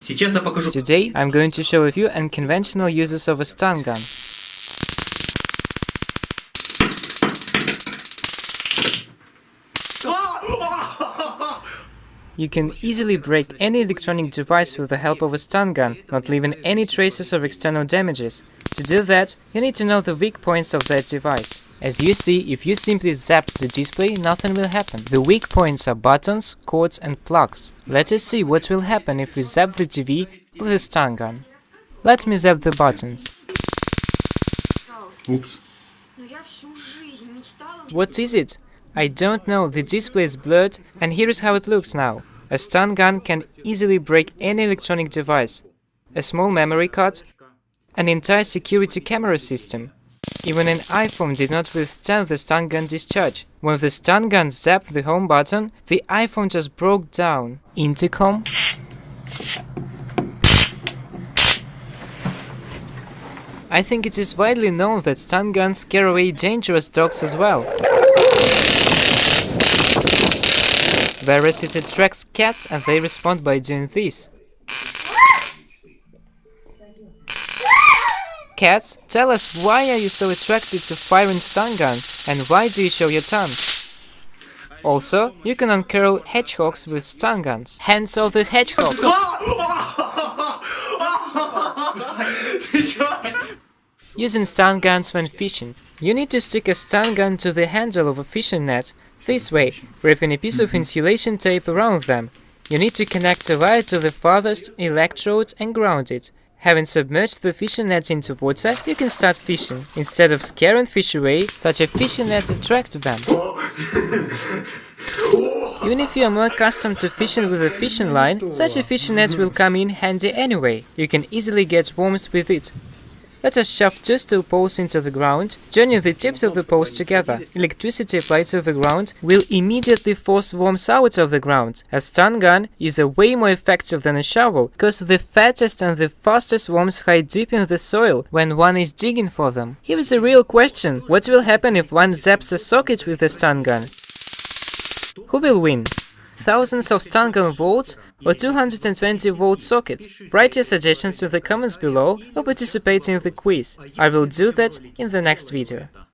Сейчас я покажу. Today, I'm going to show a few unconventional uses of a stun gun. You can easily break any electronic device with the help of a stun gun, not leaving any traces of external damages. To do that, you need to know the weak points of that device. As you see, if you simply zap the display, nothing will happen. The weak points are buttons, cords and plugs. Let us see what will happen if we zap the TV with a stun gun. Let me zap the buttons. Oops. What is it? I don't know, the display is blurred, and here is how it looks now. A stun gun can easily break any electronic device, a small memory card, an entire security camera system. Even an iPhone did not withstand the stun gun discharge. When the stun gun zapped the home button, the iPhone just broke down. Intercom. I think it is widely known that stun guns scare away dangerous dogs as well. Whereas it attracts cats and they respond by doing this. Cats, tell us, why are you so attracted to firing stun guns, and why do you show your tongues? Also, you can uncurl hedgehogs with stun guns. Hands off the hedgehog! Using stun guns when fishing. You need to stick a stun gun to the handle of a fishing net, this way, wrapping a piece of insulation tape around them. You need to connect a wire to the farthest electrode and ground it. Having submerged the fishing net into water, you can start fishing. Instead of scaring fish away, such a fishing net attracts them. Even if you are more accustomed to fishing with a fishing line, such a fishing net will come in handy anyway. You can easily get worms with it. Let us shove two steel poles into the ground, joining the tips of the poles together. Electricity applied to the ground will immediately force worms out of the ground. A stun gun is way more effective than a shovel, because the fattest and the fastest worms hide deep in the soil when one is digging for them. Here is a real question: what will happen if one zaps a socket with a stun gun? Who will win? Thousands of stun gun volts or 220-volt socket? Write your suggestions in the comments below or participate in the quiz. I will do that in the next video.